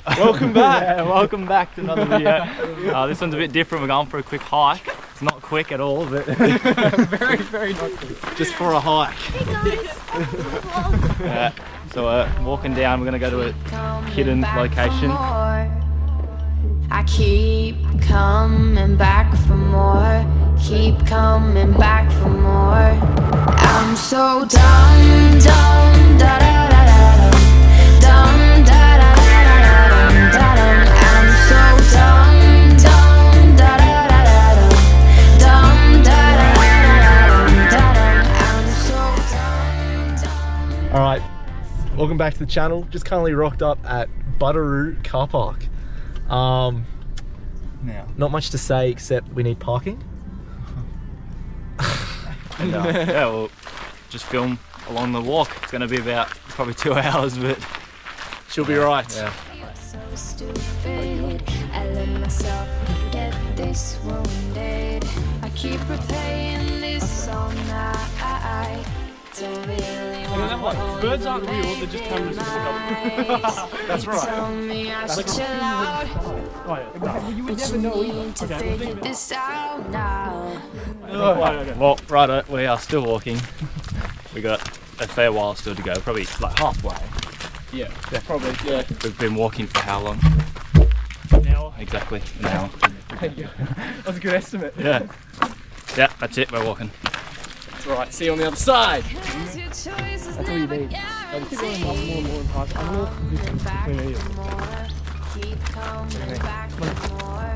Welcome back. Yeah, welcome back to another video. This one's a bit different. We're going for a quick hike. It's not quick at all, but very, very not quick. Just for a hike. Hey guys. So we're walking down. We're going to go to a hidden location. I keep coming back for more. Keep coming back for more. I'm so dumb, dumb, da da da da da. Dumb, da da da da da da da. I'm so dumb, dumb, da da da da da. Dumb, da da da da da da. I'm so dumb, dumb. Alright, welcome back to the channel. Just currently rocked up at Butteroo car park. Now, not much to say except we need parking. And, yeah, we'll just film along the walk. It's going to be about probably 2 hours, but she'll be right. Yeah. So stupid, I let myself get this wounded. I keep replaying this all night. Don't really want birds aren't real, they're just cameras. That's right. tell me I should chill out. You would never know either. To figure this out now. Well, righto, we are still walking. We got a fair while still to go, probably like halfway. Yeah, probably, yeah. We've been walking for how long? An hour. Exactly, an hour. That was a good estimate. Yeah. Yeah, that's it, we're walking. Right, see you on the other side. That's all you need. Just keep going up more and more and past. I don't know what the difference between any of them. Keep coming back for more.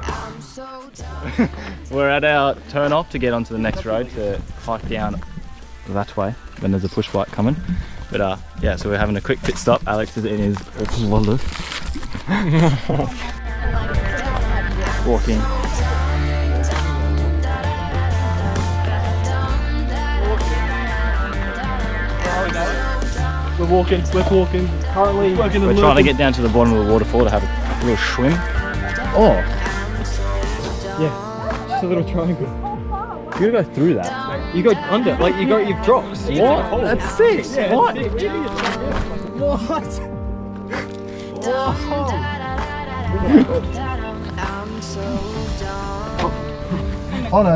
I'm so dumb. We're at our turn off to get onto the next road to hike down that way when there's a push bike coming. But yeah, so we're having a quick pit stop. Alex is in his wallet. Walking. We're walking. Currently working We're trying to get down to the bottom of the waterfall to have a little swim. Oh! Yeah, just a little triangle. You gotta go through that. You go under, like you've dropped. So What? That's sick! Yeah, What? What? I'm so dumb. Oh no.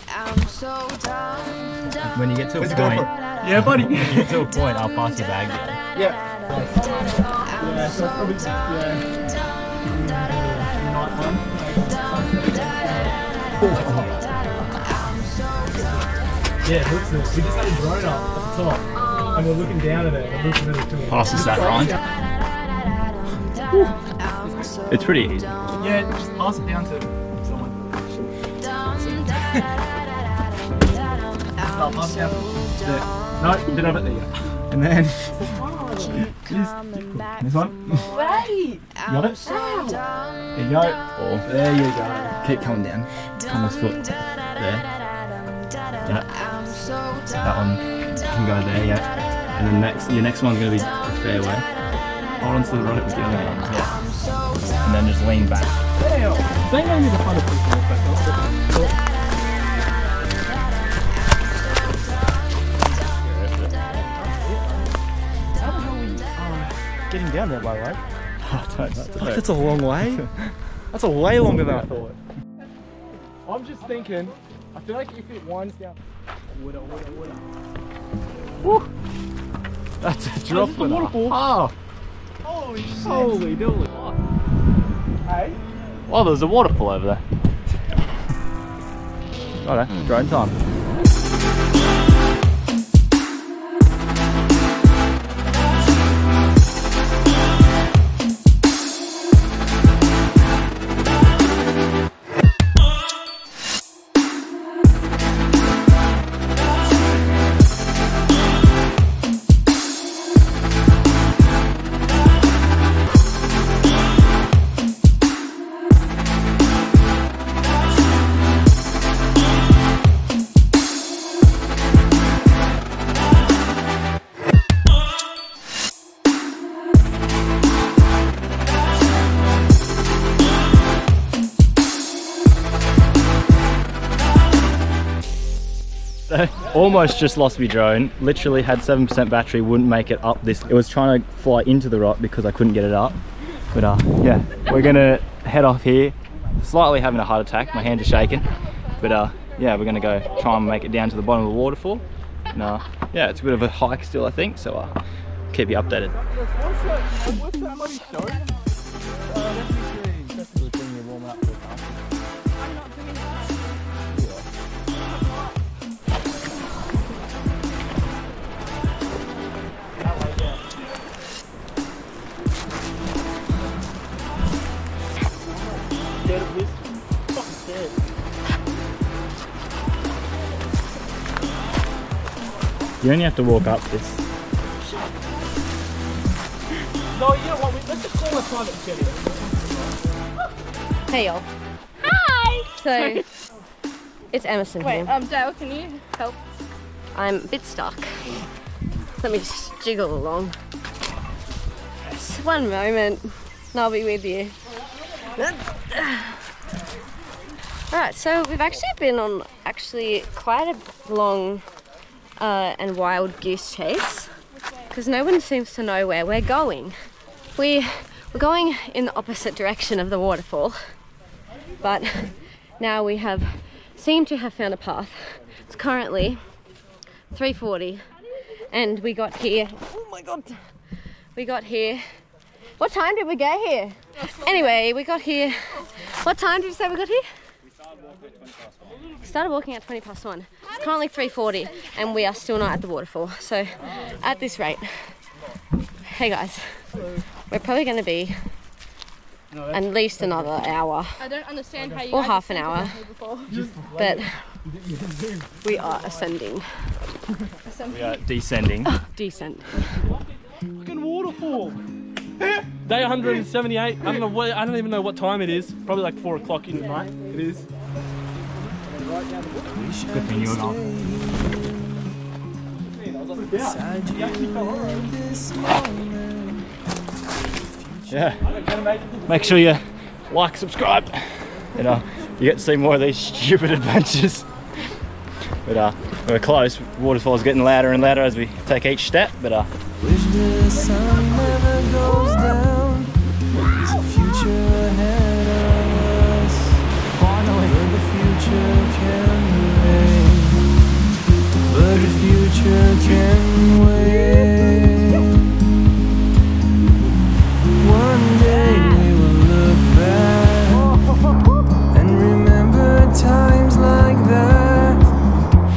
I'm so dumb, dumb. When you get to a point, Yeah, buddy. when you get to a point, I'll pass your bag down. Yeah. Yeah, so probably, yeah, looks nice. We just had a drone up at the top and we're looking down at it and looking at it too. Pass us that, Ryan. It's pretty easy. Yeah, just pass it down to someone. No, pass down. Yeah. No, didn't have it there yet. And then this one. Wait. Got it? There you go. Or There you go. keep coming down. Come this foot. There. Yeah. That one can go there, yeah. And then your next one's gonna be the fairway. Hold on to the rope with the other hand. Yeah. And then just lean back. They know me the fun of people. Getting down there by right? I don't know. That's a long way. That's a way longer than I thought. I'm just thinking, I feel like if it winds down. Water. Woo. That's a drop the waterfall. Oh. Holy shit. Holy dooly. Hey? Oh, there's a waterfall over there. Righto, drone time. almost just lost my drone. Literally had 7% battery, wouldn't make it up this. It was trying to fly into the rock because I couldn't get it up. But yeah, we're gonna head off here. Slightly having a heart attack, my hands are shaking. But yeah, we're gonna go try and make it down to the bottom of the waterfall. And yeah, it's a bit of a hike still, I think, so keep you updated. What's that bloody show? You only have to walk up this. No, you know what? Let's just call a private jet. Hey y'all. Hi! So, it's Emerson here. Dale, can you help? I'm a bit stuck. Let me just jiggle along. Just one moment and I'll be with you. Alright, so we've actually been on quite a long and wild goose chase because no one seems to know where we're going. We're going in the opposite direction of the waterfall, but now we seem to have found a path. It's currently 3:40 and we got here. Oh my god! We got here. What time did we get here? Anyway, we got here. What time did you say we got here? We started walking at 20 past 1. It's currently 3:40 and we are still not at the waterfall. So at this rate, hey guys, we're probably going to be at least another hour. I don't understand how you or half an hour, but we are ascending. We are descending. Descent. Fucking waterfall. Day 178. I don't even know what time it is. Probably like 4 o'clock in the night. It is. Good thing you're not. Yeah. Make sure you like, subscribe. You know, you get to see more of these stupid adventures. But we're close. Waterfall's getting louder and louder as we take each step. But Wish the sun never goes down. There's a future ahead of us. Finally, the future can wait. But the future can wait. One day we will look back and remember times like that.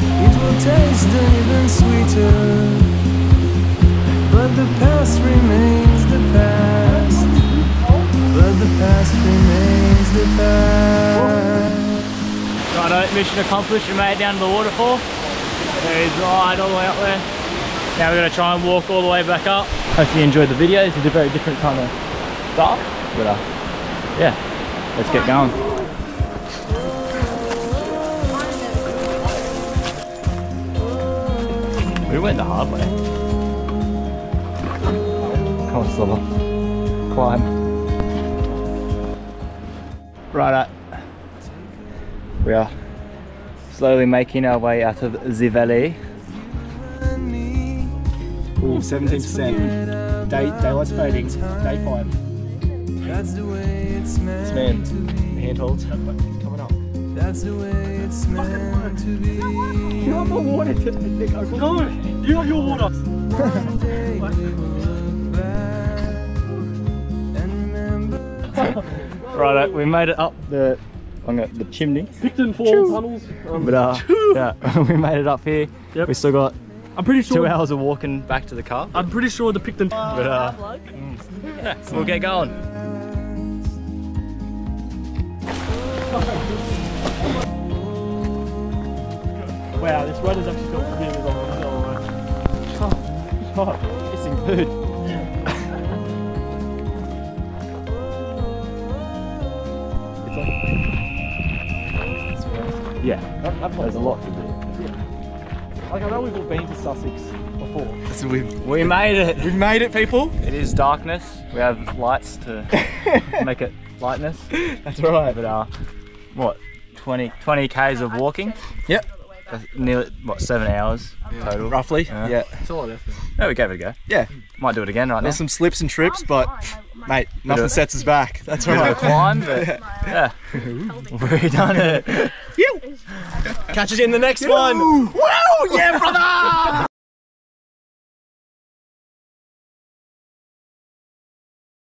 It will taste even sweeter. But the past remains the past. But the past remains the past. righto, mission accomplished. We made it down to the waterfall. There is right all the way up there. Now we're going to try and walk all the way back up. Hope you enjoyed the video. It's a very different kind of stuff. But yeah, let's get going. We went the hard way. Come on, Slobber. Climb. Righto. We are slowly making our way out of the valley. Ooh, 17%. Daylight's fading. Day 5. That's the way it's meant Man, to be. handholds coming up. That's the way it's meant to be. You have more water today, Nick. No, you have your water. One day we will look back and remember. Righto, we made it up the chimney. Picton Falls tunnels. But yeah, we made it up here. Yep. We still got I'm pretty sure 2 hours of walking back to the car. I'm pretty sure the Picton. But yeah, so we'll get going. Wow, this road is actually built really long. Oh, missing food. Yeah, there's a lot to do. Like I know we've all been to Sussex before. So We made it. we've made it, people. It is darkness. We have lights to make it lightness. That's right. But what, 20 k's of walking? Yep. nearly, what, 7 hours total? Roughly, yeah. It's a lot of effort. Oh, we gave it a go. Yeah. Might do it again right now. There's some slips and trips, but mate, nothing sets us back. That's Bit of a right. climb, but yeah, we've done it. Catch us in the next one. Woo! Yeah, brother!